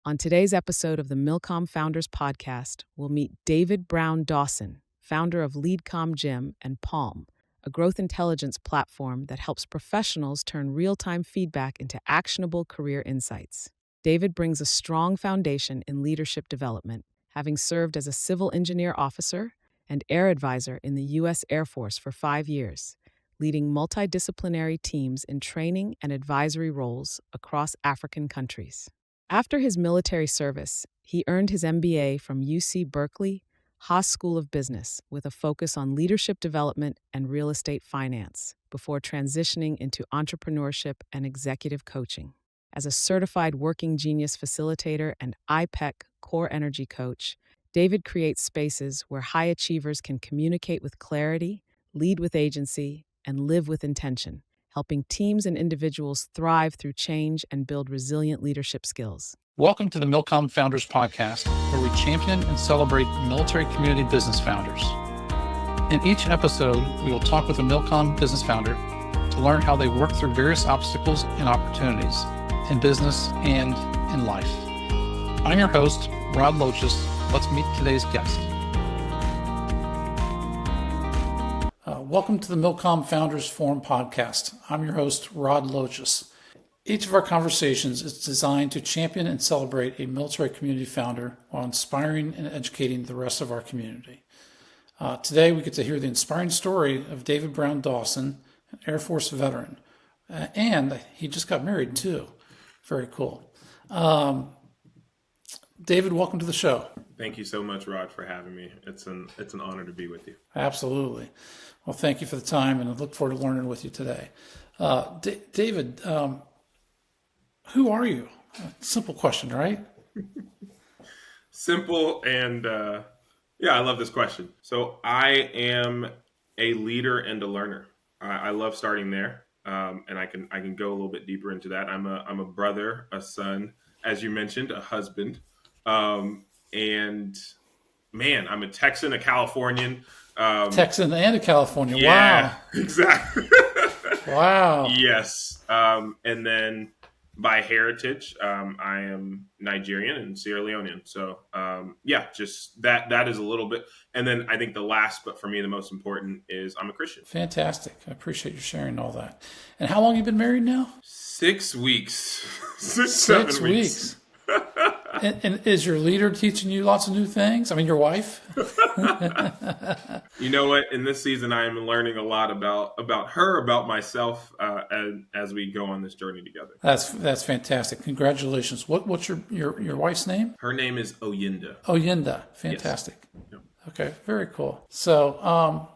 On today's episode of the MilCom Founders Podcast, we'll meet David Brown-Dawson, founder of LeadCommGym and Palm, a growth intelligence platform that helps professionals turn real-time feedback into actionable career insights. David brings a strong foundation in leadership development, having served as a civil engineer officer and air advisor in the U.S. Air Force for 5 years, leading multidisciplinary teams in training and advisory roles across African countries. After his military service, he earned his MBA from UC Berkeley, Haas School of Business, with a focus on leadership development and real estate finance, before transitioning into entrepreneurship and executive coaching. As a certified working genius facilitator and IPEC core energy coach, David creates spaces where high achievers can communicate with clarity, lead with agency, and live with intention, helping teams and individuals thrive through change and build resilient leadership skills. Welcome to the MilCom Founders Podcast, where we champion and celebrate military community business founders. In each episode, we will talk with a MilCom business founder to learn how they work through various obstacles and opportunities in business and in life. I'm your host, Rod Loches. Let's meet today's guest. Welcome to the MilCom Founders Forum Podcast. I'm your host, Rod Loches. Each of our conversations is designed to champion and celebrate a military community founder while inspiring and educating the rest of our community. Today, we get to hear the inspiring story of David Brown-Dawson, an Air Force veteran. And he just got married, too. Very cool. David, welcome to the show. Thank you so much, Rod, for having me. It's an honor to be with you. Absolutely. Well, thank you for the time, and I look forward to learning with you today. David, who are you? Simple question, right? Simple, and I love this question. So I am a leader and a learner. I love starting there, and I can go a little bit deeper into that. I'm a brother, a son, as you mentioned, a husband, and man, I'm a Texan, a Californian. Texan and a Californian. Yeah, wow. Exactly. Wow. Yes. And then by heritage, I am Nigerian and Sierra Leonean. So just that is a little bit. And then I think the last, but for me, the most important is I'm a Christian. Fantastic. I appreciate you sharing all that. And how long have you been married now? 6 weeks. 6 weeks. And is your leader teaching you lots of new things? I mean, your wife? You know what? In this season, I am learning a lot about her, about myself, as we go on this journey together. That's fantastic. Congratulations. What's your wife's name? Her name is Oyinda. Oyinda. Fantastic. Yes. Yep. Okay. Very cool. So,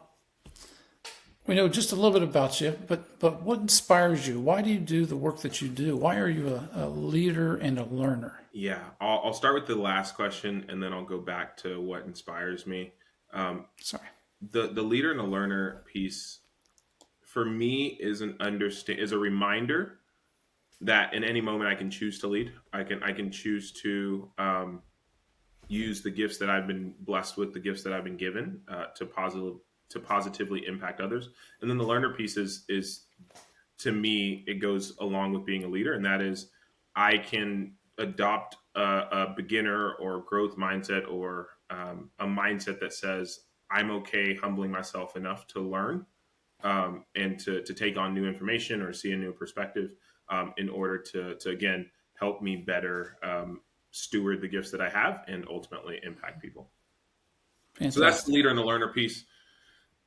we know just a little bit about you, but what inspires you? Why do you do the work that you do? Why are you a leader and a learner? Yeah, I'll start with the last question, and then I'll go back to what inspires me. The leader and the learner piece for me is a reminder that in any moment I can choose to lead. I can choose to use the gifts that I've been blessed with, the gifts that I've been given to positively impact others. And then the learner piece is to me, it goes along with being a leader, and that is I can adopt a beginner or growth mindset or a mindset that says I'm okay humbling myself enough to learn and to take on new information or see a new perspective in order to again help me better steward the gifts that I have and ultimately impact people. Fantastic. So that's the leader and the learner piece.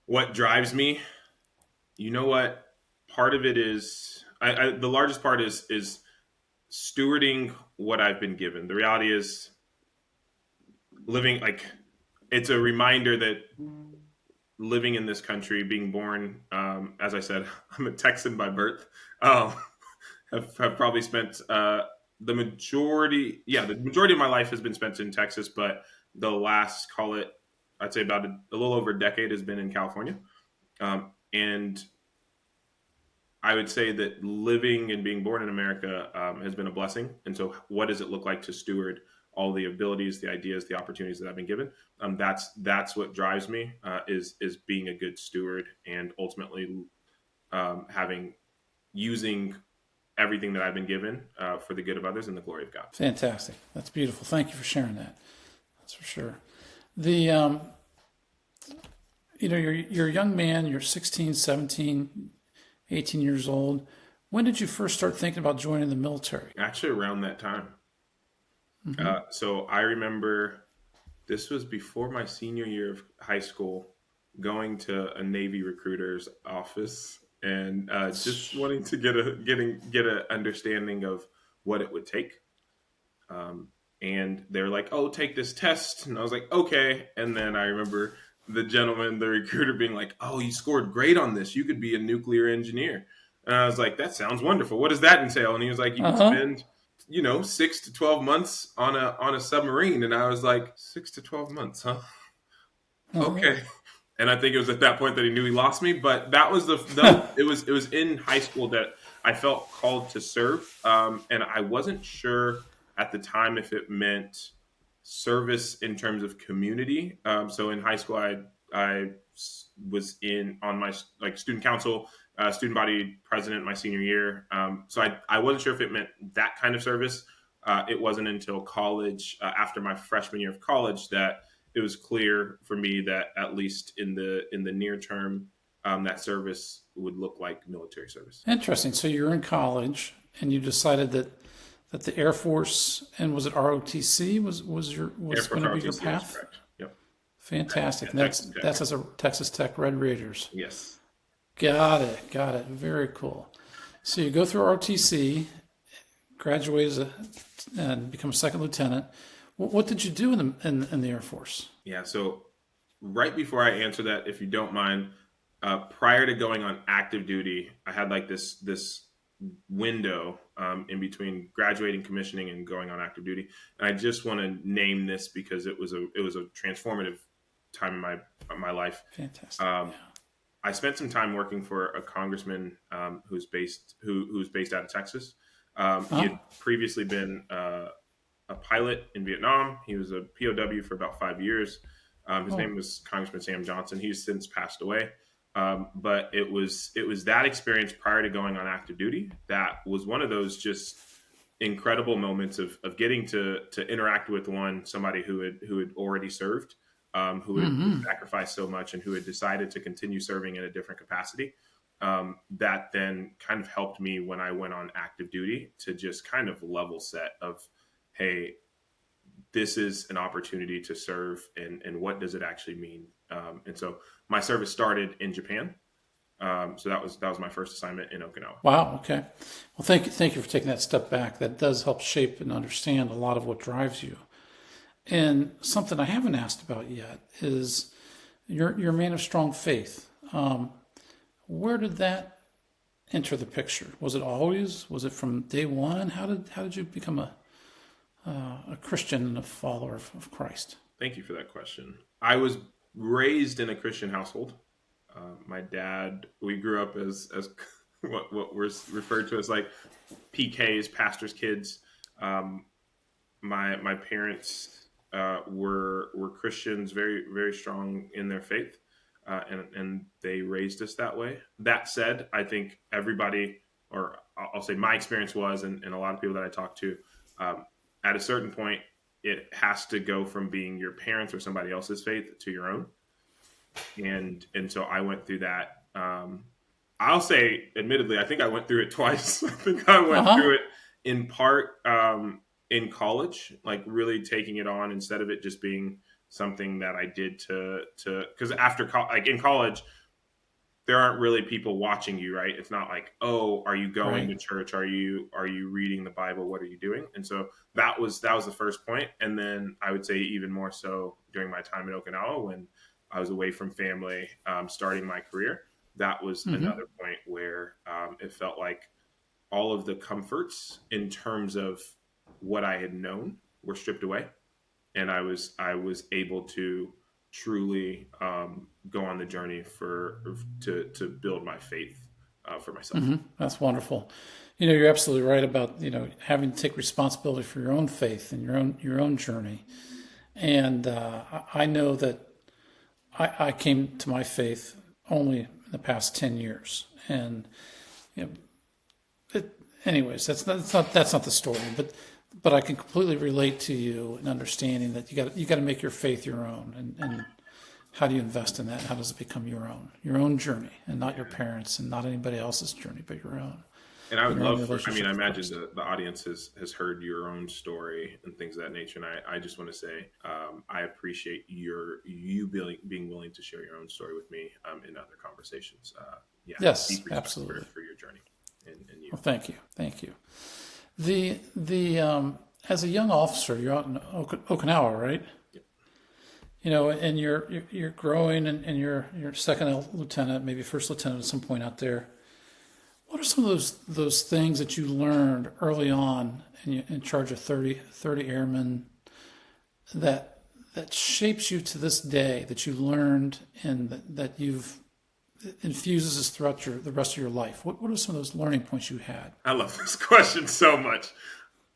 What drives me? You know what? Part of it is the largest part is stewarding what I've been given. The reality is living it's a reminder that living in this country, being born, as I said, I'm a Texan by birth. Have probably spent the majority of my life has been spent in Texas, but the last, I'd say about a little over a decade has been in California. And I would say that living and being born in America has been a blessing. And so what does it look like to steward all the abilities, the ideas, the opportunities that I've been given? That's what drives me is being a good steward and ultimately using everything that I've been given for the good of others and the glory of God. Fantastic. That's beautiful. Thank you for sharing that. That's for sure. The you're a young man, you're 16, 17, 18 years old. When did you first start thinking about joining the military? Actually, around that time. So I remember this was before my senior year of high school, going to a Navy recruiter's office and just wanting to get a understanding of what it would take. And they're like, "Oh, take this test," and I was like, "Okay." And then I remember the recruiter, being like, "Oh, you scored great on this. You could be a nuclear engineer." And I was like, "That sounds wonderful. What does that entail?" And he was like, "You can spend, 6 to 12 months on a submarine." And I was like, 6 to 12 months, huh? Okay. And I think it was at that point that he knew he lost me. But that was it was in high school that I felt called to serve, and I wasn't sure at the time if it meant service in terms of community. So in high school, I was on my student council, student body president my senior year. So I wasn't sure if it meant that kind of service. It wasn't until college, after my freshman year of college, that it was clear for me that at least in the near term, that service would look like military service. Interesting. So you're in college and you decided that the Air Force, and was it ROTC was going to be your path? Yep. Fantastic. And that's as a Texas Tech Red Raiders. Yes. Got it. Very cool. So you go through ROTC, graduate and become a second lieutenant. What did you do in the Air Force? Yeah. So right before I answer that, if you don't mind, prior to going on active duty, I had like this window in between graduating, commissioning, and going on active duty. And I just want to name this because it was a transformative time in my life. Fantastic. I spent some time working for a congressman who's based out of Texas. He had previously been a pilot in Vietnam. He was a POW for about 5 years. His name was Congressman Sam Johnson. He's since passed away. But it was that experience prior to going on active duty that was one of those just incredible moments of getting to interact with somebody who had already served, who had sacrificed so much, and who had decided to continue serving in a different capacity. That then kind of helped me when I went on active duty to just kind of level set of, hey, this is an opportunity to serve, and what does it actually mean? And so my service started in Japan. So that was my first assignment in Okinawa. Wow. Okay. Well, thank you for taking that step back. That does help shape and understand a lot of what drives you. And something I haven't asked about yet is you're a man of strong faith. Where did that enter the picture? Was it always? Was it from day one? How did you become a Christian and a follower of Christ? Thank you for that question. I was raised in a Christian household. My dad, we grew up as what was referred to as like PKs, pastors' kids. My parents were Christians, very, very strong in their faith, and they raised us that way. That said, I think everybody, or I'll say my experience was, and a lot of people that I talked to, at a certain point, it has to go from being your parents or somebody else's faith to your own. And so I went through that. I'll say, admittedly, I think I went through it twice. I think I went through it in part in college, like really taking it on instead of it just being something that I did to because like in college, there aren't really people watching you, right? It's not like, oh, are you going to church? Are you reading the Bible? What are you doing? And so that was the first point. And then I would say even more so during my time in Okinawa when I was away from family, starting my career. That was another point where it felt like all of the comforts in terms of what I had known were stripped away, and I was able to truly go on the journey to build my faith for myself. That's wonderful. You're absolutely right about having to take responsibility for your own faith and your own journey. And I know that I came to my faith only in the past 10 years, and anyways, that's not the story. But I can completely relate to you in understanding that you got to make your faith your own, and how do you invest in that? How does it become your own journey, and not your parents and not anybody else's journey, but your own. And I would love for, I imagine the audience has heard your own story and things of that nature. And I just want to say, I appreciate you being willing to share your own story with me in other conversations. Yes, absolutely. For your journey. And you. Well, thank you. Thank you. As a young officer, you're out in Okinawa, right? Yep. And you're growing, and you're second lieutenant, maybe first lieutenant at some point out there. What are some of those things that you learned early on in charge of 30 airmen that shapes you to this day, that you learned and that infuses this throughout the rest of your life? What are some of those learning points you had? I love this question so much.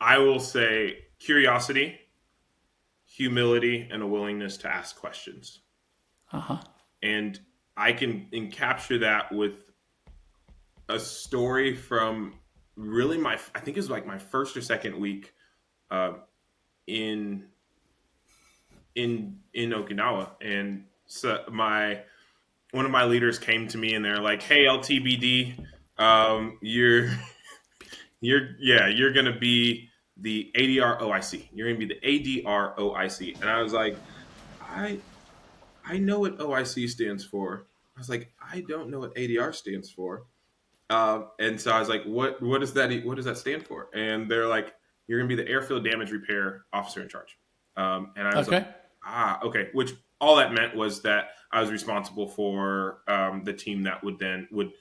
I will say curiosity, humility, and a willingness to ask questions. And I can capture that with a story from really I think it was like my first or second week in Okinawa. And so one of my leaders came to me and they're like, "Hey, LTBD, you're going to be the ADR OIC. You're going to be the ADR OIC." And I was like, I know what OIC stands for. I was like, I don't know what ADR stands for. And so I was like, what does that stand for? And they're like, "You're going to be the airfield damage repair officer in charge." And I was like, okay. Which all that meant was that I was responsible for the team that would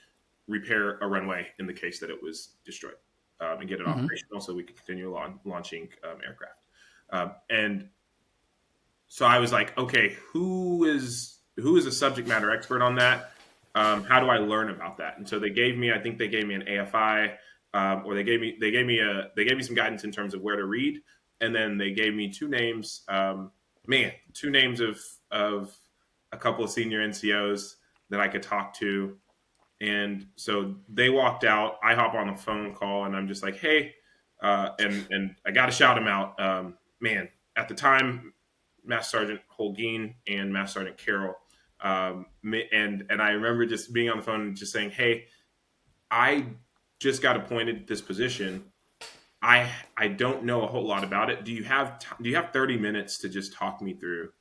repair a runway in the case that it was destroyed, and get it operational so we could continue launching aircraft. And so I was like, okay, who is a subject matter expert on that? How do I learn about that? And so I think they gave me an AFI, or they gave me some guidance in terms of where to read. And then they gave me two names, two names of a couple of senior NCOs that I could talk to. And so they walked out. I hop on a phone call and I'm just like, "Hey," and I got to shout them out. At the time, Master Sergeant Holguin and Master Sergeant Carroll. And I remember just being on the phone and just saying, "Hey, I just got appointed this position. I don't know a whole lot about it. Do you have 30 minutes to just talk me through,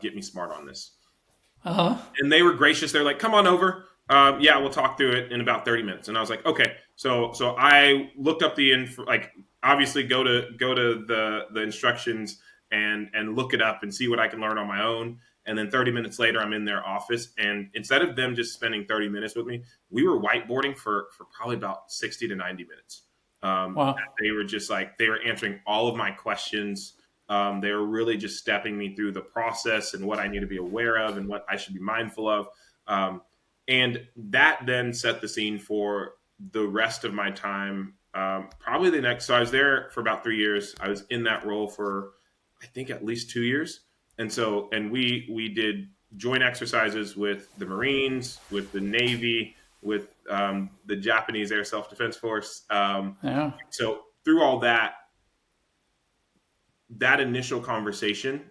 get me smart on this?" And they were gracious. They're like, "Come on over. We'll talk through it in about 30 minutes." And I was like, okay. So I looked up the info, like obviously go to the instructions and look it up and see what I can learn on my own. And then 30 minutes later, I'm in their office. And instead of them just spending 30 minutes with me, we were whiteboarding for probably about 60 to 90 minutes. Wow. They were just like, they were answering all of my questions. They were really just stepping me through the process and what I need to be aware of and what I should be mindful of. And that then set the scene for the rest of my time. So I was there for about 3 years. I was in that role for, I think, at least 2 years. And we did joint exercises with the Marines, with the Navy, with the Japanese Air Self-Defense Force. So through all that initial conversation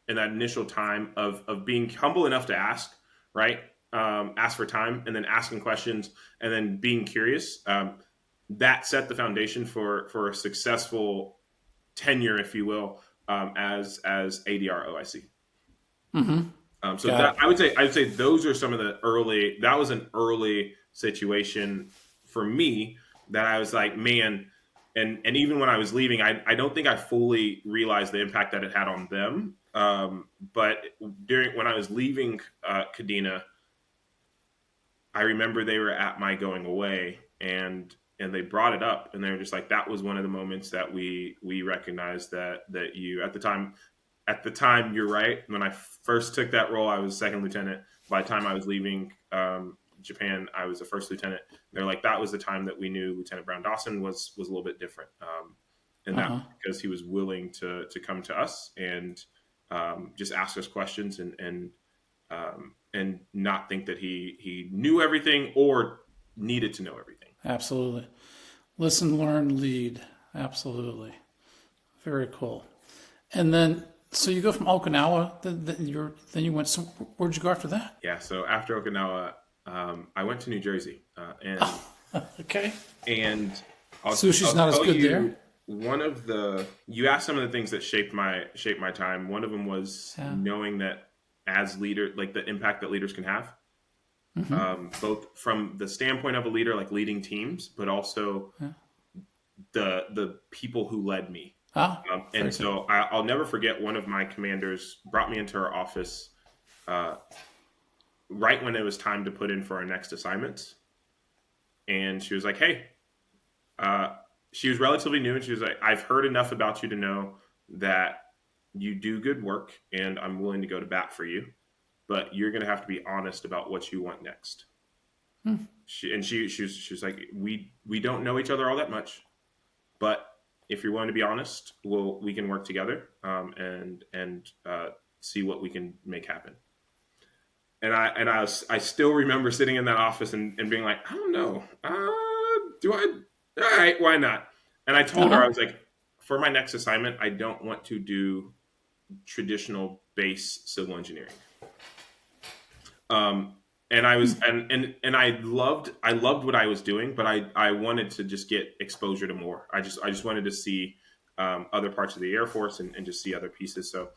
and that initial time of being humble enough to ask, right? Ask for time and then asking questions and then being curious. That set the foundation for a successful tenure, if you will, as ADR OIC. I would say those are some of the early. That was an early situation for me that I was like, man. And even when I was leaving, I don't think I fully realized the impact that it had on them. But when I was leaving Kadena, I remember they were at my going away and they brought it up and they were just like, that was one of the moments that we recognized that you at the time, you're right. When I first took that role, I was second lieutenant. By the time I was leaving Japan, I was a first lieutenant. They're like, that was the time that we knew Lieutenant Brown-Dawson was a little bit different. And that because he was willing to come to us and just ask us questions and not think that he knew everything or needed to know everything. Absolutely. Listen, learn, lead. Absolutely. Very cool. And then, so you go from Okinawa, then you went, so where'd you go after that? Yeah, so after Okinawa, I went to New Jersey. Okay. And Sushi's not as good there. You asked some of the things that shaped my time. One of them was knowing that as leader, like the impact that leaders can have, both from the standpoint of a leader, like leading teams, but also the people who led me. And so I'll never forget, one of my commanders brought me into her office right when it was time to put in for our next assignments. And she was like, hey, she was relatively new, and she was like, I've heard enough about you to know that you do good work, and I'm willing to go to bat for you, but you're going to have to be honest about what you want next. She was like, we don't know each other all that much, but if you're willing to be honest, we can work together and see what we can make happen. And I still remember sitting in that office and being like, I don't know, all right, why not? And I told her, I was like, for my next assignment, I don't want to do traditional base civil engineering. And I was, and I loved what I was doing, but I wanted to just get exposure to more. I just wanted to see other parts of the Air Force and just see other pieces. So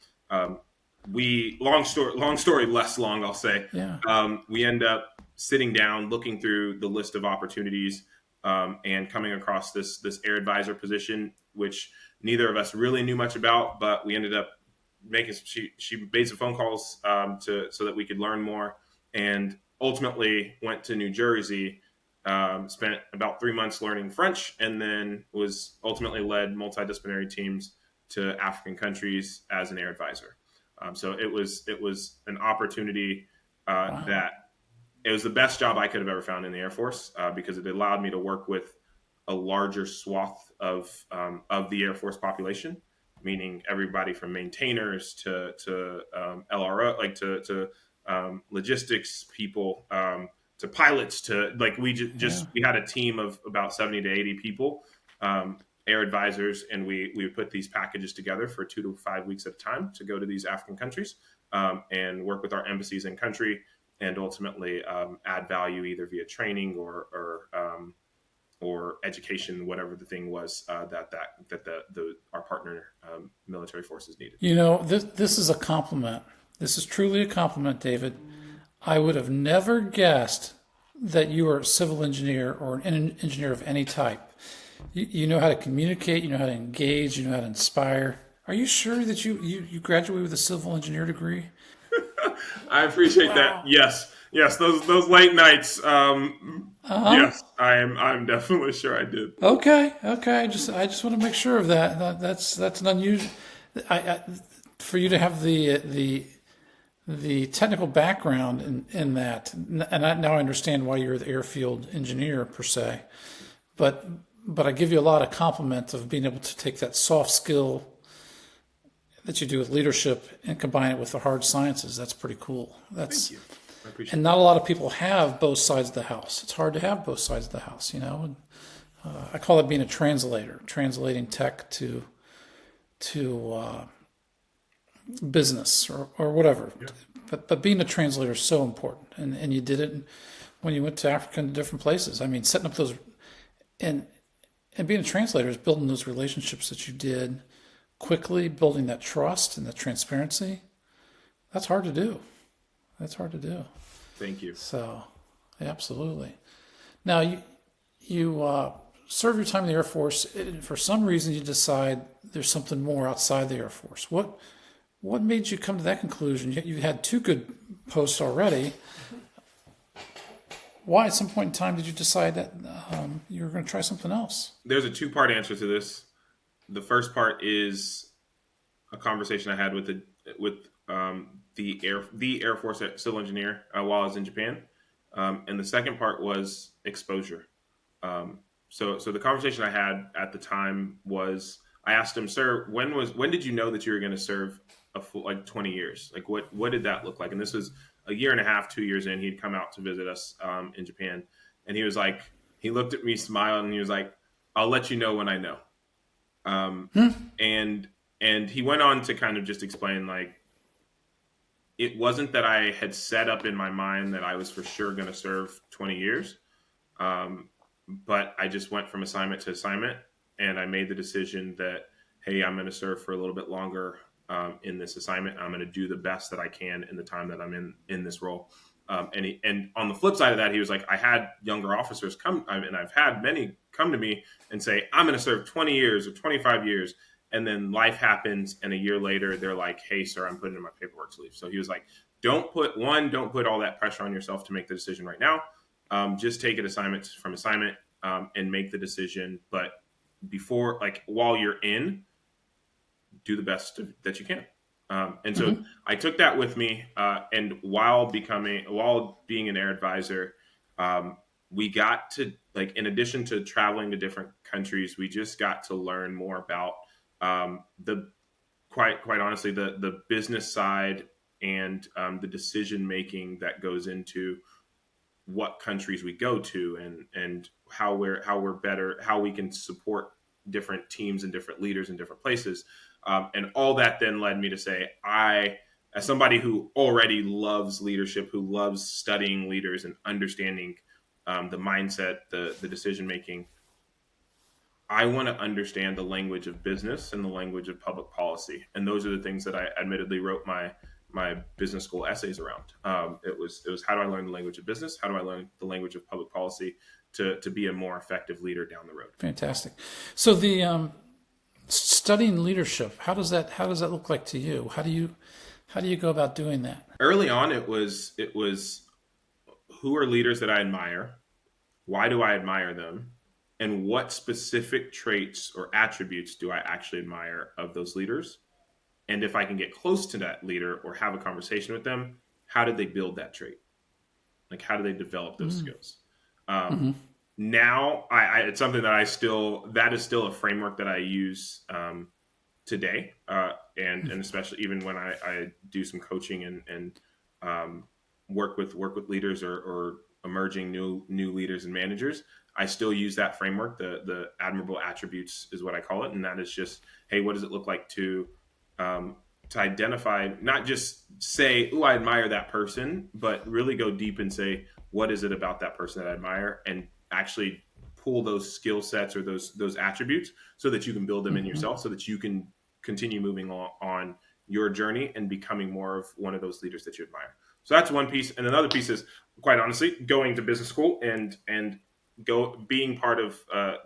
long story less long, I'll say. Yeah. We end up sitting down, looking through the list of opportunities, and coming across this air advisor position, which neither of us really knew much about, but we ended up making. She made some phone calls so that we could learn more, and ultimately went to New Jersey. Spent about 3 months learning French, and then was ultimately led multidisciplinary teams to African countries as an air advisor. So it was an opportunity that it was the best job I could have ever found in the Air Force, because it allowed me to work with a larger swath of the Air Force population, meaning everybody from maintainers to LRO, like to logistics people, to pilots, to like we had a team of about 70 to 80 people, air advisors, and we would put these packages together for 2 to 5 weeks at a time to go to these African countries and work with our embassies in country, and ultimately add value either via training or education, whatever the thing was that our partner military forces needed. You know, this is a compliment. This is truly a compliment, David. I would have never guessed that you are a civil engineer or an engineer of any type. You know how to communicate, you know how to engage, you know how to inspire. Are you sure that you graduated with a civil engineer degree? I appreciate that. Yes, those late nights. Yes, I'm definitely sure I did. Okay. I just want to make sure of that. That's an unusual. For you to have the technical background in that, and now I understand why you're the airfield engineer per se, but I give you a lot of compliment of being able to take that soft skill that you do with leadership and combine it with the hard sciences. That's pretty cool. Thank you. I appreciate and not a lot of people have both sides of the house. It's hard to have both sides of the house, you know. And, I call it being a translator, translating tech to business or whatever. Yeah. But being a translator is so important, and you did it when you went to Africa and different places. I mean, setting up those and being a translator is building those relationships that you did quickly, building that trust and that transparency. That's hard to do. Thank you. So, absolutely. Now, you serve your time in the Air Force. For some reason, you decide there's something more outside the Air Force. What made you come to that conclusion? You had 2 good posts already. Why, at some point in time, did you decide that you were going to try something else? There's a 2-part answer to this. The first part is a conversation I had with the Air Force civil engineer while I was in Japan, and the second part was exposure. So the conversation I had at the time was, I asked him, "Sir, when did you know that you were going to serve a full 20 years? Like what did that look like?" And this was a year and a half, 2 years in. He'd come out to visit us in Japan, and he was like, he looked at me, smiled, and he was like, I'll let you know when I know. And he went on to kind of just explain, like, it wasn't that I had set up in my mind that I was for sure going to serve 20 years. But I just went from assignment to assignment, and I made the decision that, hey, I'm going to serve for a little bit longer in this assignment. I'm going to do the best that I can in the time that I'm in this role. And on the flip side of that, he was like, I had younger officers come, and I've had many come to me and say, I'm going to serve 20 years or 25 years. And then life happens, and a year later, they're like, hey, sir, I'm putting in my paperwork to leave. So he was like, don't put all that pressure on yourself to make the decision right now. Just take it assignment from assignment and make the decision. But before, like, while you're in, do the best that you can. And so I took that with me. And while being an air advisor, we got to, like, in addition to traveling to different countries, we just got to learn more about quite honestly, the business side and the decision making that goes into what countries we go to, and how we can support different teams and different leaders in different places. And all that then led me to say, as somebody who already loves leadership, who loves studying leaders and understanding the mindset, the decision making, I want to understand the language of business and the language of public policy. And those are the things that I admittedly wrote my business school essays around. It was how do I learn the language of business? How do I learn the language of public policy to be a more effective leader down the road? Fantastic. So the studying leadership, how does that look like to you? How do you go about doing that? Early on, it was who are leaders that I admire? Why do I admire them? And what specific traits or attributes do I actually admire of those leaders? And if I can get close to that leader or have a conversation with them, how did they build that trait? Like, how do they develop those skills? Now, it's something that that is still a framework that I use today, and especially even when I do some coaching and work with leaders or emerging new leaders and managers. I still use that framework. The admirable attributes is what I call it, and that is just, hey, what does it look like to identify, not just say, "Oh, I admire that person," but really go deep and say, what is it about that person that I admire, and actually pull those skill sets or those attributes so that you can build them in yourself, so that you can continue moving on your journey and becoming more of one of those leaders that you admire. So that's one piece. And another piece is, quite honestly, going to business school and being part of a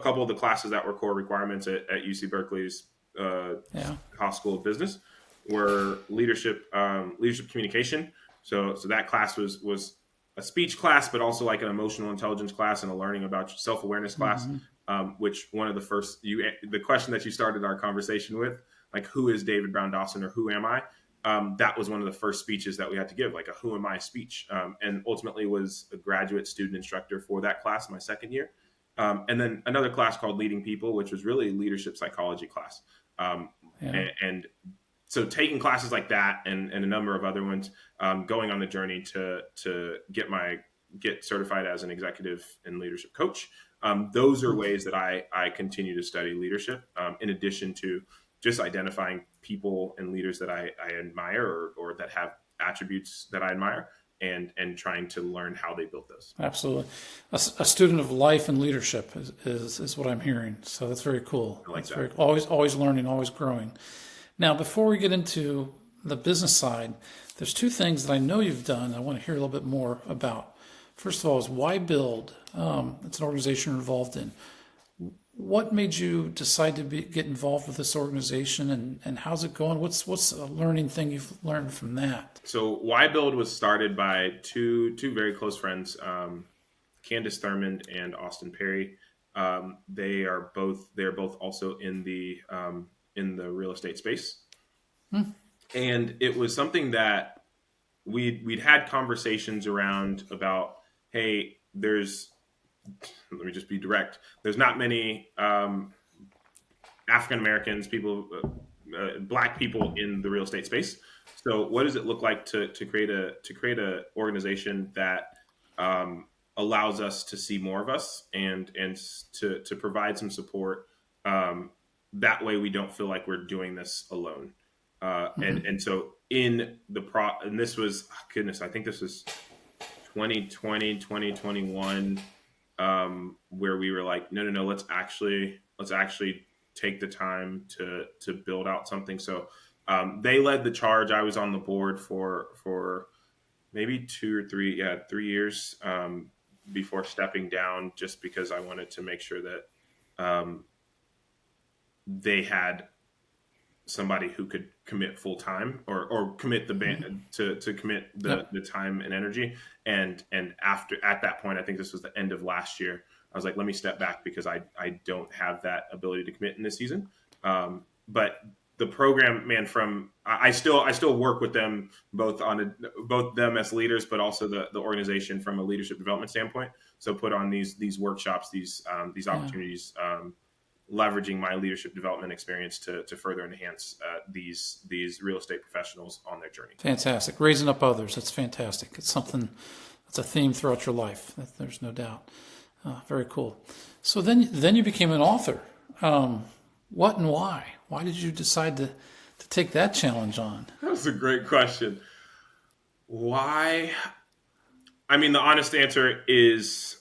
couple of the classes that were core requirements at UC Berkeley's Haas School of Business were leadership communication. So that class was a speech class, but also like an emotional intelligence class and a learning about self-awareness class, which one of the first, the question that you started our conversation with, like, who is David Brown-Dawson, or who am I? That was one of the first speeches that we had to give, like a who am I speech, and ultimately was a graduate student instructor for that class my second year. And then another class called Leading People, which was really a leadership psychology class. And so taking classes like that and a number of other ones, going on the journey to get certified as an executive and leadership coach. Those are ways that I continue to study leadership, in addition to just identifying people and leaders that I admire or that have attributes that I admire, and trying to learn how they built those. Absolutely. A student of life and leadership is what I'm hearing. So that's very cool. I like that's that. Always learning, always growing. Now, before we get into the business side, there's two things that I know you've done I want to hear a little bit more about. First of all is Why Build? It's an organization you're involved in. What made you decide to get involved with this organization, and how's it going? What's a learning thing you've learned from that? So Why Build was started by two very close friends, Candace Thurmond and Austin Perry. They are both also in the real estate space. And it was something that we'd had conversations around about, hey, let me just be direct. There's not many African Americans, Black people in the real estate space. So what does it look like to create a organization that allows us to see more of us and to provide some support. That way we don't feel like we're doing this alone. And so and this was, oh goodness, I think this was 2020, 2021, where we were like, no, let's actually take the time to build out something. So they led the charge. I was on the board for maybe 2 or 3 years before stepping down, just because I wanted to make sure that they had somebody who could commit full time or commit the band to commit the time and energy. And after, at that point, I think this was the end of last year, I was like, let me step back because I don't have that ability to commit in this season. But the program, man, I still work with them both them as leaders, but also the organization from a leadership development standpoint. So put on these workshops, these opportunities, leveraging my leadership development experience to further enhance these real estate professionals on their journey. Fantastic. Raising up others. That's fantastic. It's something that's a theme throughout your life. There's no doubt. Very cool. So then you became an author. What and why? Why did you decide to take that challenge on? That's a great question. Why? I mean, the honest answer is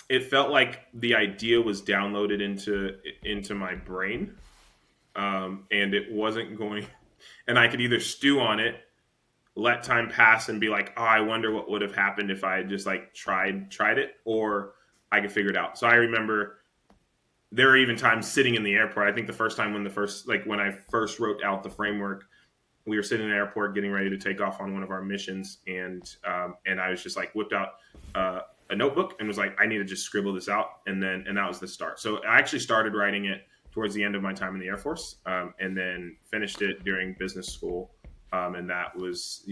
it felt like the idea was downloaded into my brain, and it wasn't going, and I could either stew on it, let time pass and be like, oh, I wonder what would have happened if I had just like tried it, or I could figure it out. So I remember there were even times sitting in the airport. I think the first time when I first wrote out the framework, we were sitting in the airport getting ready to take off on one of our missions, and I was just like whipped out a notebook and was like, I need to just scribble this out, and that was the start. So I actually started writing it towards the end of my time in the Air Force, and then finished it during business school, and that was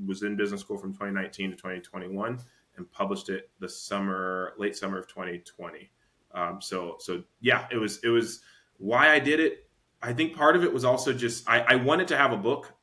was in business school from 2019 to 2021, and published it late summer of 2020. It was why I did it. I think part of it was also just I wanted to have a book.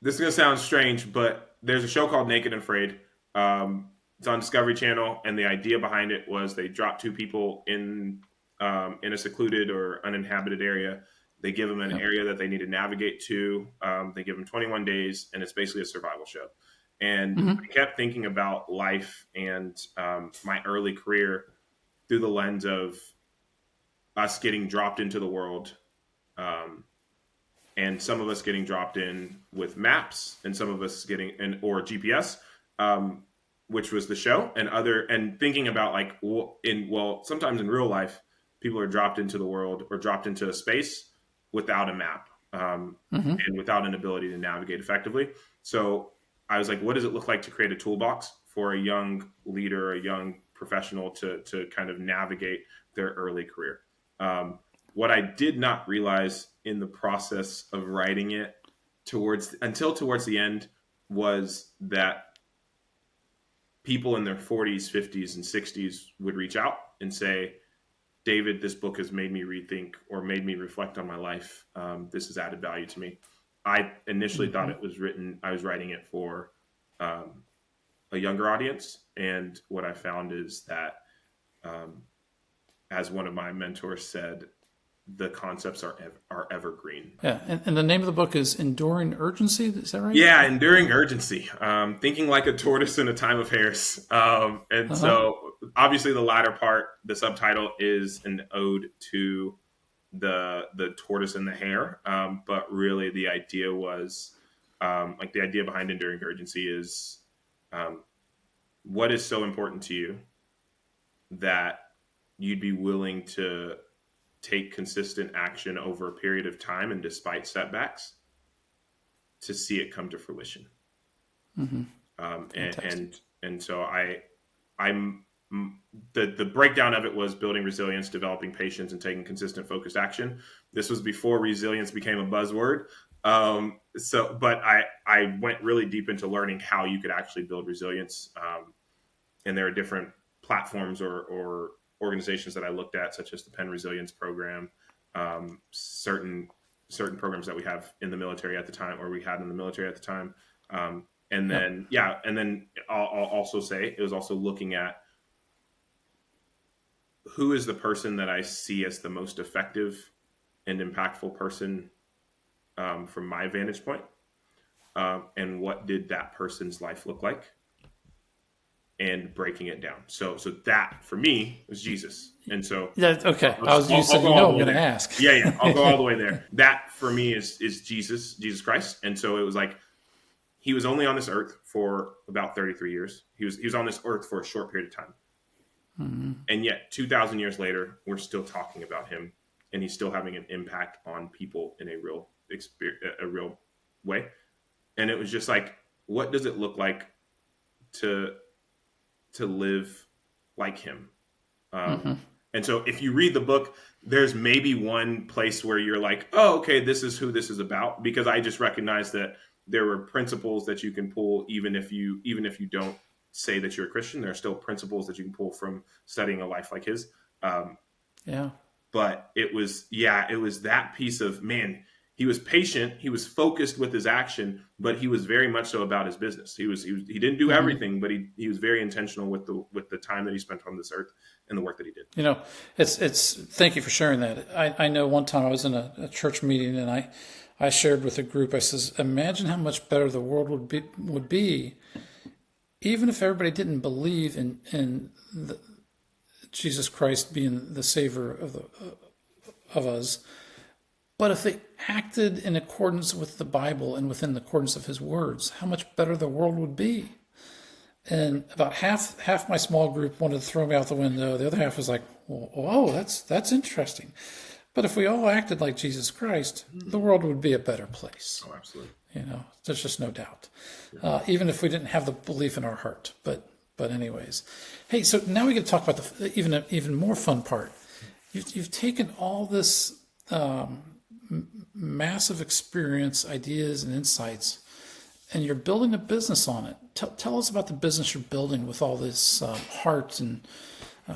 This is going to sound strange, but there's a show called Naked and Afraid. It's on Discovery Channel, and the idea behind it was they drop 2 people in a secluded or uninhabited area. They give them an area that they need to navigate to. They give them 21 days, and it's basically a survival show. And I kept thinking about life and my early career through the lens of us getting dropped into the world, and some of us getting dropped in with maps, and some of us getting or GPS, which was the show, and thinking about like sometimes in real life, people are dropped into the world or dropped into a space without a map, and without an ability to navigate effectively. So I was like, what does it look like to create a toolbox for a young leader, a young professional to kind of navigate their early career? What I did not realize in the process of writing it towards the end was that people in their 40s, 50s, and 60s would reach out and say, David, this book has made me rethink or made me reflect on my life. This has added value to me. I initially thought I was writing it for a younger audience. And what I found is that, as one of my mentors said, the concepts are evergreen. Yeah, and the name of the book is Enduring Urgency. Is that right? Yeah, Enduring Urgency. Thinking like a tortoise in a time of hares. So obviously the latter part, the subtitle is an ode to the tortoise and the hare. But really the idea was, the idea behind Enduring Urgency is, what is so important to you that you'd be willing to take consistent action over a period of time and despite setbacks to see it come to fruition. And so I'm the breakdown of it was building resilience, developing patience, and taking consistent focused action. This was before resilience became a buzzword. But I went really deep into learning how you could actually build resilience. And there are different platforms or organizations that I looked at, such as the Penn Resilience Program, certain programs that we have in the military at the time, or we had in the military at the time. And then, and then I'll also say it was also looking at who is the person that I see as the most effective and impactful person from my vantage point, and what did that person's life look like, and breaking it down. So that for me was Jesus. And so okay, I'm going to ask. Yeah, I'll go all the way there. That for me is Jesus Christ. And so it was like he was only on this earth for about 33 years. He was on this earth for a short period of time. Mm-hmm. And yet 2,000 years later, we're still talking about him, and he's still having an impact on people in a real way. And it was just like, what does it look like to live like him? And so if you read the book, there's maybe one place where you're like, oh, okay, this is who this is about, because I just recognize that there were principles that you can pull, even if you don't say that you're a Christian. There are still principles that you can pull from studying a life like his. But it was that piece of, man, he was patient, he was focused with his action, but he was very much so about his business. He didn't do everything, but he was very intentional with the time that he spent on this earth and the work that he did. It's thank you for sharing that. I know one time I was in a church meeting, and I shared with a group, I says, imagine how much better the world would be even if everybody didn't believe in Jesus Christ being the Savior of us. But if they acted in accordance with the Bible and within the accordance of his words, how much better the world would be. And about half my small group wanted to throw me out the window. The other half was like, whoa, that's interesting. But if we all acted like Jesus Christ, the world would be a better place. Oh, absolutely. There's just no doubt. Even if we didn't have the belief in our heart. But anyways. Hey, so now we get to talk about the even more fun part. You've taken all this massive experience, ideas, and insights, and you're building a business on it. Tell us about the business you're building with all this heart and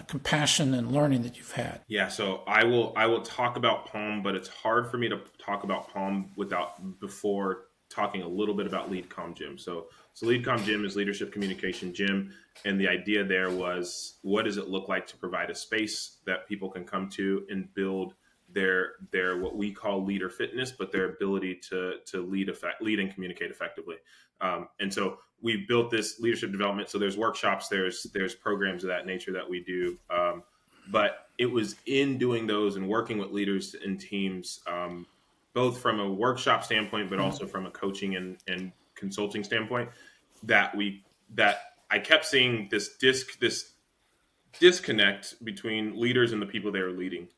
compassion and learning that you've had. Yeah, so I will talk about Palm, but it's hard for me to talk about Palm before talking a little bit about LeadComm Gym. So LeadComm Gym is Leadership Communication Gym, and the idea there was, what does it look like to provide a space that people can come to and build their what we call leader fitness, but their ability to lead and communicate effectively. And so we built this leadership development. So there's workshops, there's programs of that nature that we do. But it was in doing those and working with leaders and teams, both from a workshop standpoint, but also from a coaching and consulting standpoint, that I kept seeing this disconnect between leaders and the people they were leading.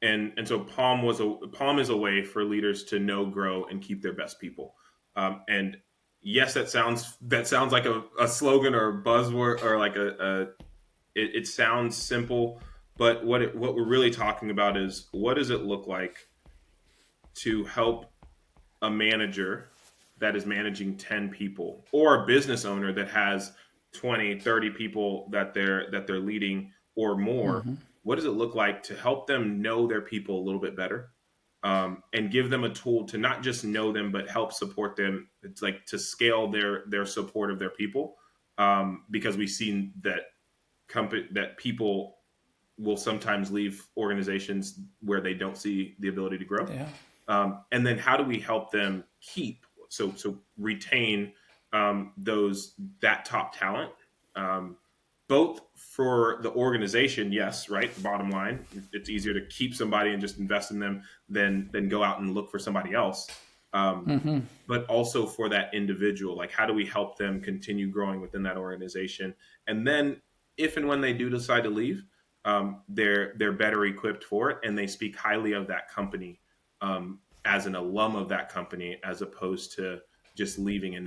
And so Palm is a way for leaders to know, grow, and keep their best people. And yes, that sounds like a slogan or a buzzword, or like it sounds simple, but what we're really talking about is, what does it look like to help a manager that is managing 10 people, or a business owner that has 20, 30 people that they're leading or more. Mm-hmm. What does it look like to help them know their people a little bit better, and give them a tool to not just know them, but help support them? It's like to scale their support of their people, because we've seen that people will sometimes leave organizations where they don't see the ability to grow. Yeah. And then how do we help them retain that top talent? Both for the organization, yes, right? The bottom line, it's easier to keep somebody and just invest in them than go out and look for somebody else. But also for that individual, like, how do we help them continue growing within that organization? And then if and when they do decide to leave, they're better equipped for it, and they speak highly of that company as an alum of that company, as opposed to just leaving and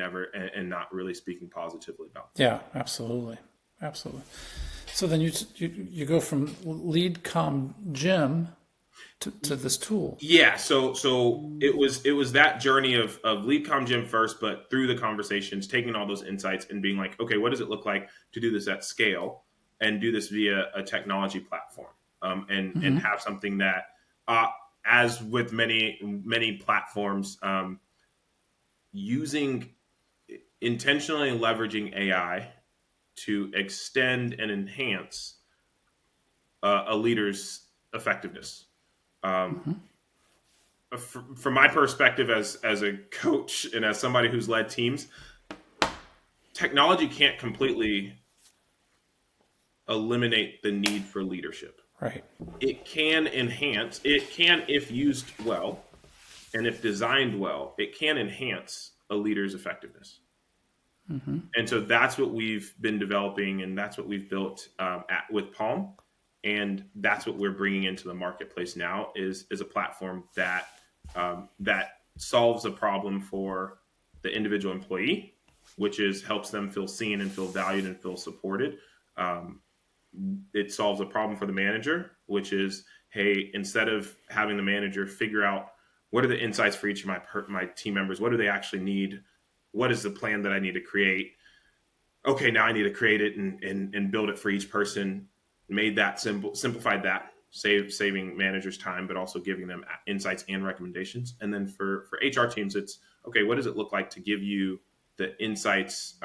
not really speaking positively about them. Yeah, absolutely. So then you go from LeadComm Gym to this tool. Yeah. So it was that journey of LeadComm Gym first, but through the conversations, taking all those insights and being like, okay, what does it look like to do this at scale and do this via a technology platform, and have something that, as with many platforms, using intentionally leveraging AI to extend and enhance a leader's effectiveness. From my perspective as a coach and as somebody who's led teams, technology can't completely eliminate the need for leadership. Right. It can enhance, if used well and if designed well, it can enhance a leader's effectiveness. And so that's what we've been developing, and that's what we've built with Palm. And that's what we're bringing into the marketplace now is a platform that solves a problem for the individual employee, which is helps them feel seen and feel valued and feel supported. It solves a problem for the manager, which is, hey, instead of having the manager figure out what are the insights for each of my team members, what do they actually need, what is the plan that I need to create? Okay, now I need to create it and build it for each person. Made that simplified that, saving managers time, but also giving them insights and recommendations. And then for HR teams, it's, okay, what does it look like to give you the insights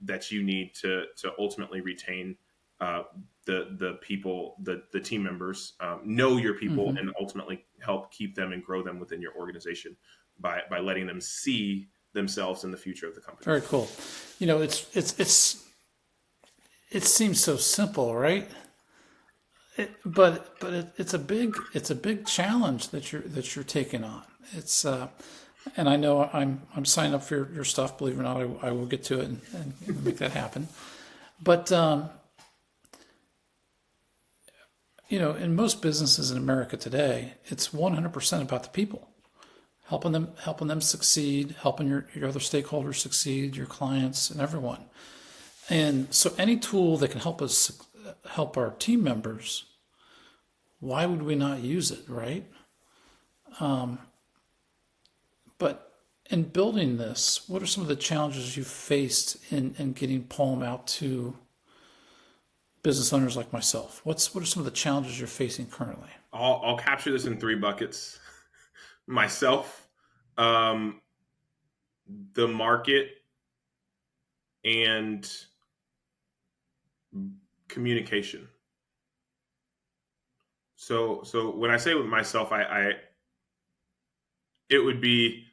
that you need to ultimately retain the people, the team members, know your people, and ultimately help keep them and grow them within your organization by letting them see themselves in the future of the company. Very cool. You know, it seems so simple, right? But it's a big challenge that you're taking on. It's and I know I'm signed up for your stuff. Believe it or not, I will get to it and make that happen. But you know, in most businesses in America today, it's 100% about the people, helping them succeed, helping your other stakeholders succeed, your clients and everyone. And so any tool that can help our team members, why would we not use it, right? But in building this, what are some of the challenges you've faced in getting Palm out to business owners like myself? What are some of the challenges you're facing currently? I'll capture this in 3 buckets. Myself, the market, and communication. So when I say with myself, it would be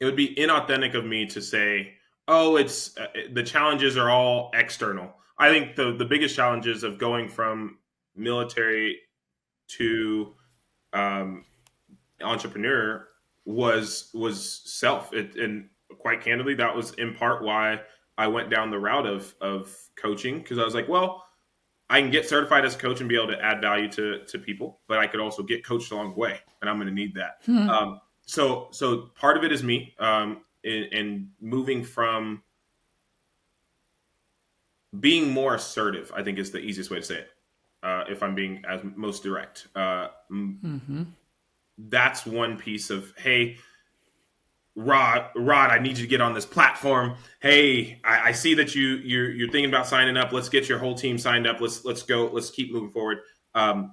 inauthentic of me to say, oh, it's the challenges are all external. I think the biggest challenges of going from military to entrepreneur was self. And quite candidly, that was in part why I went down the route of coaching, because I was like, well, I can get certified as a coach and be able to add value to people, but I could also get coached along the way, and I'm going to need that. So part of it is me in moving from being more assertive, I think is the easiest way to say it. If I'm being as most direct, that's one piece of, hey, Rod, I need you to get on this platform. Hey, I see that you're thinking about signing up. Let's get your whole team signed up. Let's go. Let's keep moving forward. So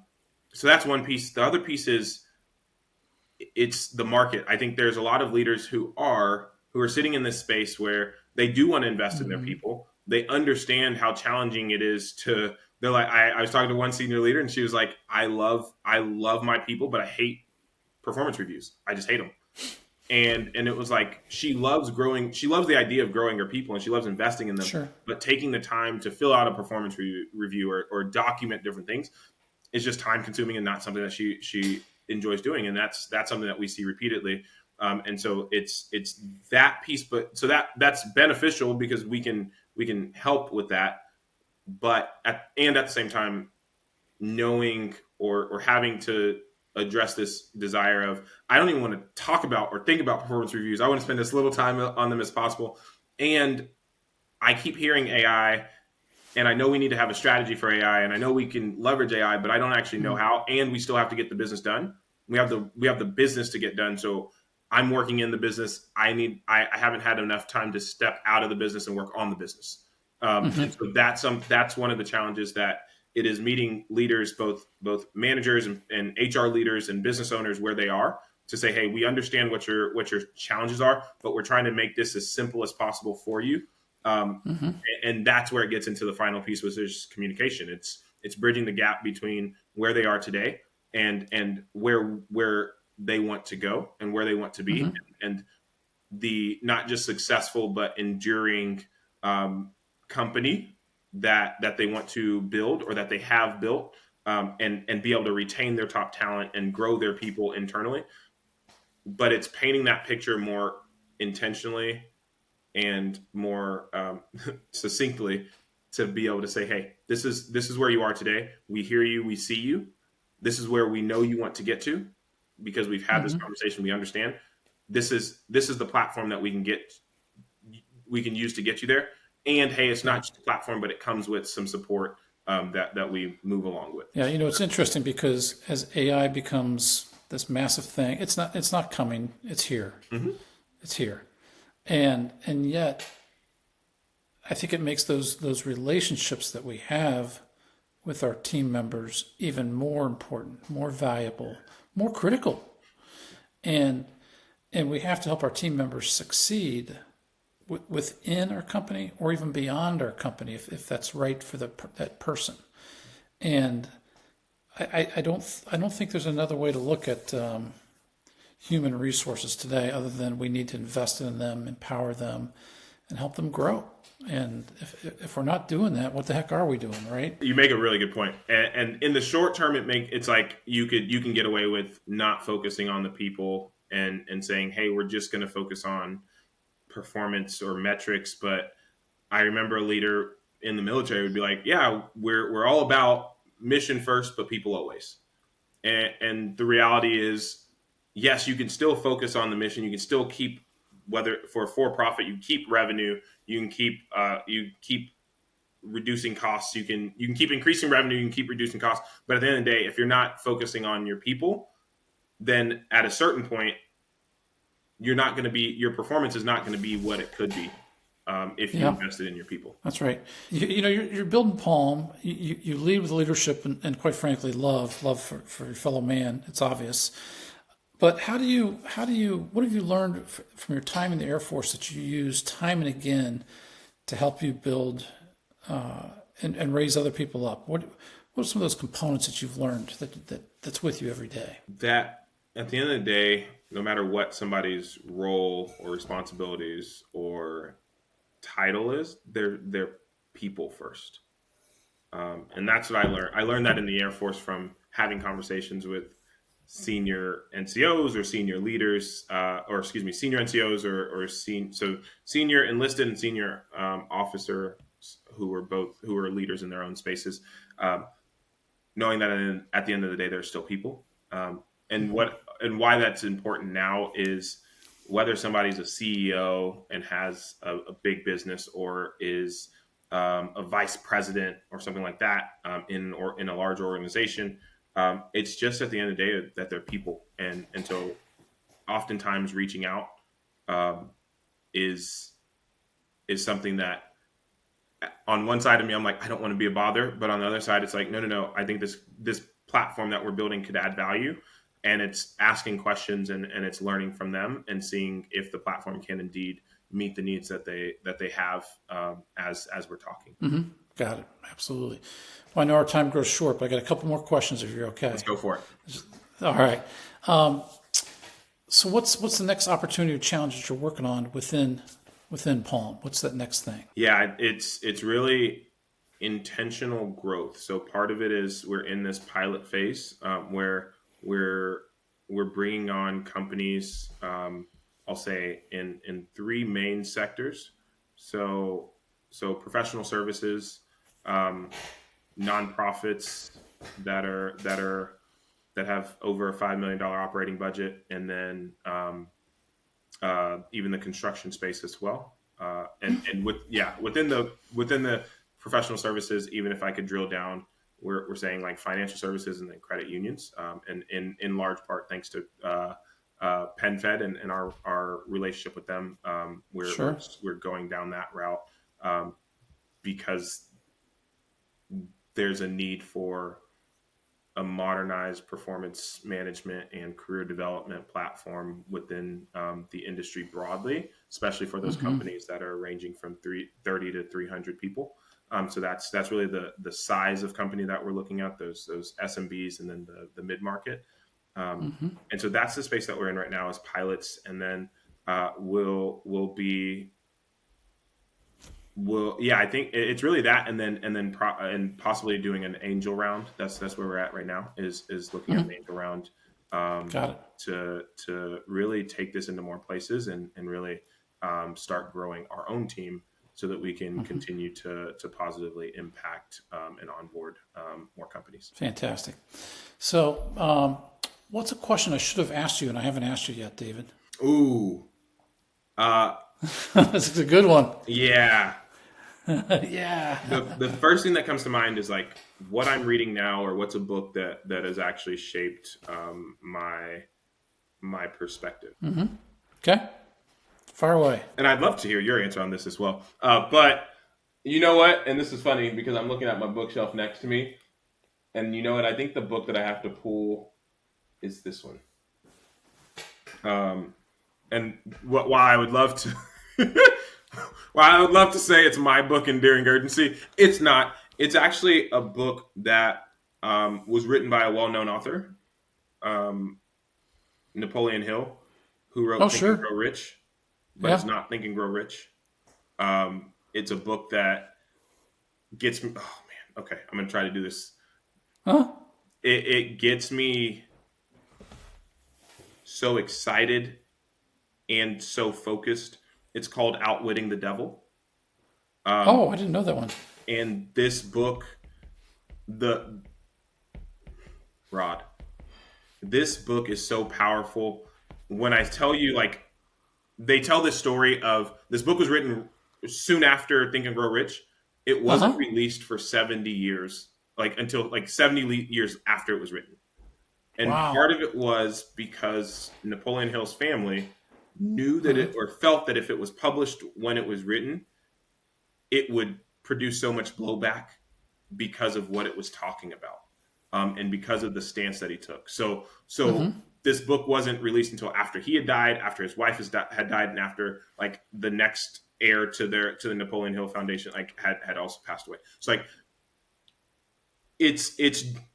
that's one piece. The other piece is it's the market. I think there's a lot of leaders who are sitting in this space where they do want to invest in their people. They understand how challenging it is to. They're like, I was talking to one senior leader, and she was like, I love my people, but I hate performance reviews. I just hate them. And it was like, she loves growing. She loves the idea of growing her people, and she loves investing in them. Sure. But taking the time to fill out a performance review or document different things is just time consuming and not something that she enjoys doing. And that's something that we see repeatedly. And so it's that piece, but so that's beneficial because we can help with that. But at the same time, knowing or having to address this desire of, I don't even want to talk about or think about performance reviews. I want to spend as little time on them as possible. And I keep hearing AI, and I know we need to have a strategy for AI, and I know we can leverage AI, but I don't actually know how. And we still have to get the business done. We have the business to get done. So I'm working in the business. I haven't had enough time to step out of the business and work on the business. And so that's one of the challenges that it is meeting leaders, both managers and HR leaders and business owners where they are, to say, hey, we understand what your challenges are, but we're trying to make this as simple as possible for you. And that's where it gets into the final piece, which is communication. It's bridging the gap between where they are today and where they want to go and where they want to be, and the not just successful but enduring company that they want to build or that they have built, and be able to retain their top talent and grow their people internally. But it's painting that picture more intentionally and more succinctly to be able to say, hey, this is where you are today. We hear you. We see you. This is where we know you want to get to because we've had this conversation. We understand this is the platform that we can use to get you there. And hey, it's not just a platform, but it comes with some support that we move along with. Yeah, it's interesting because as AI becomes this massive thing, it's not coming. It's here. It's here, and yet, I think it makes those relationships that we have with our team members even more important, more valuable, more critical, and we have to help our team members succeed within our company or even beyond our company if that's right for that person. And I don't think there's another way to look at human resources today other than we need to invest in them, empower them, and help them grow. And if we're not doing that, what the heck are we doing, right? You make a really good point. And in the short term, it's like you can get away with not focusing on the people and saying, hey, we're just going to focus on performance or metrics. But I remember a leader in the military would be like, yeah, we're all about mission first, but people always. And the reality is, yes, you can still focus on the mission. You can still keep, whether for profit, you keep revenue, you can keep reducing costs, you can keep increasing revenue, you can keep reducing costs. But at the end of the day, if you're not focusing on your people, then at a certain point, your performance is not going to be what it could be if you invested in your people. That's right. You're building Palm. You lead with leadership and quite frankly, love for your fellow man. It's obvious. But what have you learned from your time in the Air Force that you use time and again to help you build and raise other people up? What are some of those components that you've learned that's with you every day? That at the end of the day, no matter what somebody's role or responsibilities or title is, they're people first. And that's what I learned. I learned that in the Air Force from having conversations with senior NCOs or senior leaders, senior NCOs or senior enlisted and senior officer who are leaders in their own spaces, knowing that at the end of the day, they're still people. And why that's important now is whether somebody's a CEO and has a big business or is a vice president or something like that in a large organization. It's just at the end of the day that they're people, and so oftentimes reaching out is something that on one side of me I'm like, I don't want to be a bother, but on the other side it's like no, I think this platform that we're building could add value, and it's asking questions and it's learning from them and seeing if the platform can indeed meet the needs that they have as we're talking. Mm-hmm. Got it. Absolutely. Well, I know our time grows short, but I got a couple more questions if you're okay. Let's go for it. All right. So what's the next opportunity or challenge that you're working on within Palm? What's that next thing? Yeah, it's really intentional growth. So part of it is we're in this pilot phase where we're bringing on companies, I'll say in three main sectors. So professional services, nonprofits that have over a $5 million operating budget, and then even the construction space as well. Within the professional services, even if I could drill down, we're saying like financial services and then credit unions, and in large part thanks to PenFed and our relationship with them, we're going down that route because there's a need for a modernized performance management and career development platform within the industry broadly, especially for those companies that are ranging from 30 to 300 people. So that's really the size of company that we're looking at, those SMBs and then the mid-market. And so that's the space that we're in right now as pilots. And then I think it's really that, and possibly doing an angel round. That's where we're at right now. Is looking at an angel round. Got it. To really take this into more places and really start growing our own team so that we can continue to positively impact and onboard more companies. Fantastic. So, what's a question I should have asked you and I haven't asked you yet, David? Ooh. This is a good one. Yeah. Yeah. The first thing that comes to mind is like what I'm reading now, or what's a book that has actually shaped my perspective. Okay. Far away. And I'd love to hear your answer on this as well. But you know what? And this is funny because I'm looking at my bookshelf next to me. And you know what? I think the book that I have to pull is this one. And while I would love to, say it's my book, Enduring Urgency, it's not. It's actually a book that was written by a well-known author, Napoleon Hill, who wrote Think and Grow Rich, but it's not Think and Grow Rich. It's a book that gets me. Oh man, okay, I'm gonna try to do this. It gets me so excited and so focused. It's called Outwitting the Devil. I didn't know that one. And this book, this book is so powerful. When I tell you, like, they tell this story of, this book was written soon after Think and Grow Rich. It wasn't released for 70 years, until 70 years after it was written. And part of it was because Napoleon Hill's family knew that or felt that if it was published when it was written, it would produce so much blowback because of what it was talking about, and because of the stance that he took. So this book wasn't released until after he had died, after his wife had died, and after the next heir to the Napoleon Hill Foundation had also passed away. So it's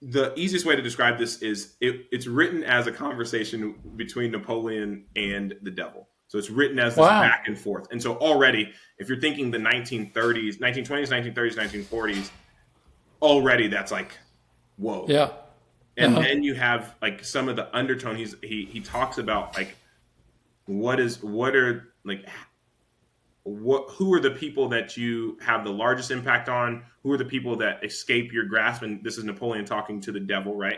the easiest way to describe this is it's written as a conversation between Napoleon and the devil. So it's written as this back and forth. And so already, if you're thinking the 1920s, 1930s, 1940s, already that's whoa. Yeah. And then you have some of the undertone. He talks about who are the people that you have the largest impact on? Who are the people that escape your grasp? And this is Napoleon talking to the devil, right?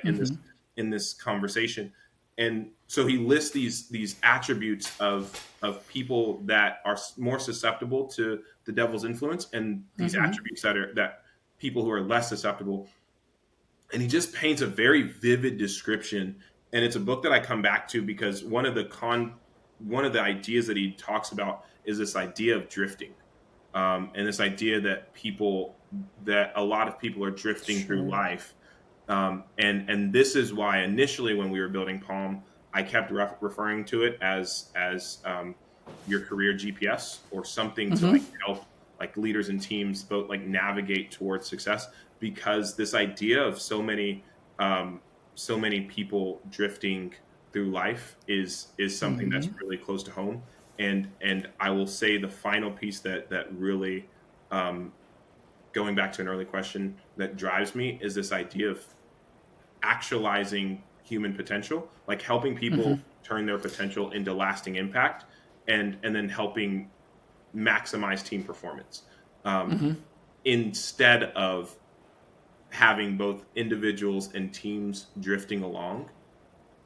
In this conversation. And so he lists these attributes of people that are more susceptible to the devil's influence, and these attributes that people who are less susceptible. And he just paints a very vivid description. And it's a book that I come back to because one of the ideas that he talks about is this idea of drifting, and this idea that a lot of people are drifting through life. And this is why initially when we were building Palm, I kept referring to it as your career GPS, or something to help leaders and teams both navigate towards success, because this idea of so many people drifting through life is something that's really close to home. And I will say the final piece that really, going back to an early question, that drives me is this idea of actualizing human potential, helping people turn their potential into lasting impact, and then helping maximize team performance, instead of having both individuals and teams drifting along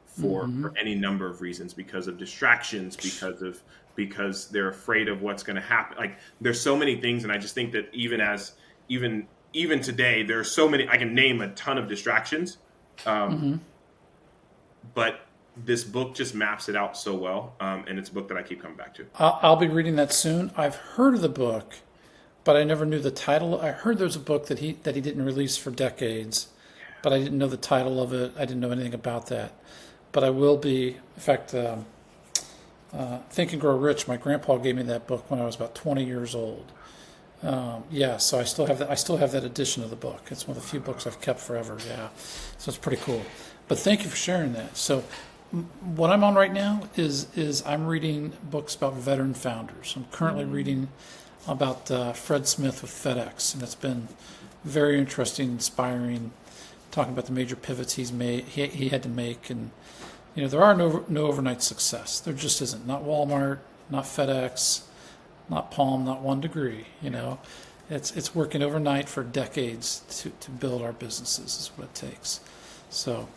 for any number of reasons, because of distractions, because they're afraid of what's going to happen. There's so many things. And I just think that even today, there are so many, I can name a ton of distractions. But this book just maps it out so well. And it's a book that I keep coming back to. I'll be reading that soon. I've heard of the book, but I never knew the title. I heard there's a book that he didn't release for decades. but I didn't know the title of it. I didn't know anything about that. But I will be, in fact, Think and Grow Rich. My grandpa gave me that book when I was about 20 years old. So I still have that. I still have that edition of the book. It's one of the few books I've kept forever. Yeah, so it's pretty cool. But thank you for sharing that. So what I'm on right now is I'm reading books about veteran founders. I'm currently reading about Fred Smith with FedEx, and it's been very interesting, inspiring. Talking about the major pivots he's made, he had to make, and there are no overnight success. There just isn't. Not Walmart, not FedEx, not Palm, not One Degree. It's working overnight for decades to build our businesses is what it takes. So,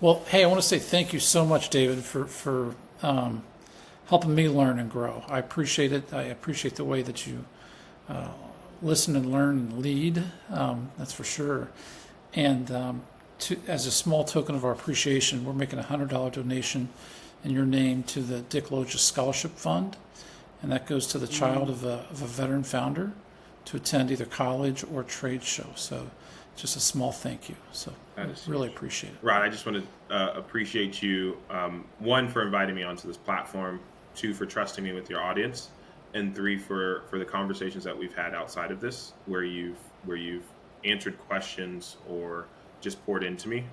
well, hey, I want to say thank you so much, David, for helping me learn and grow. I appreciate it. I appreciate the way that you listen and learn and lead. That's for sure. And as a small token of our appreciation, we're making a $100 donation in your name to the Dick Lojas Scholarship Fund, and that goes to the child of a veteran founder to attend either college or trade show. So just a small thank you. So I really appreciate it. Rod, I just want to appreciate you, one, for inviting me onto this platform, two, for trusting me with your audience, and three, for the conversations that we've had outside of this, where you've answered questions or just poured into me.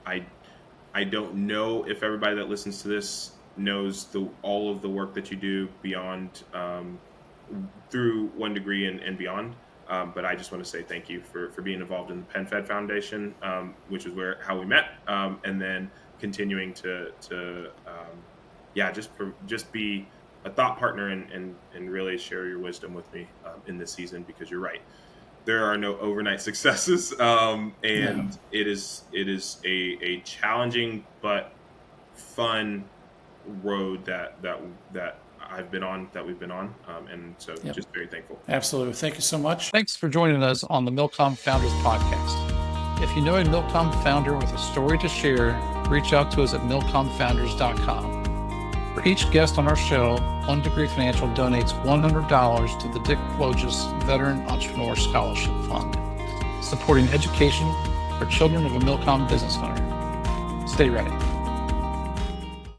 I don't know if everybody that listens to this knows all of the work that you do beyond through One Degree and beyond. But I just want to say thank you for being involved in the PenFed Foundation, which is how we met, and then continuing to just be a thought partner and really share your wisdom with me in this season, because you're right. There are no overnight successes, it is a challenging but fun road that I've been on, that we've been on, and so just very thankful. Absolutely, thank you so much. Thanks for joining us on the MilCom Founders Podcast. If you know a MilCom founder with a story to share, reach out to us at milcomfounders.com. For each guest on our show, One Degree Financial donates $100 to the Dick Lojas Veteran Entrepreneur Scholarship Fund, supporting education for children of a MilCom business owner. Stay ready.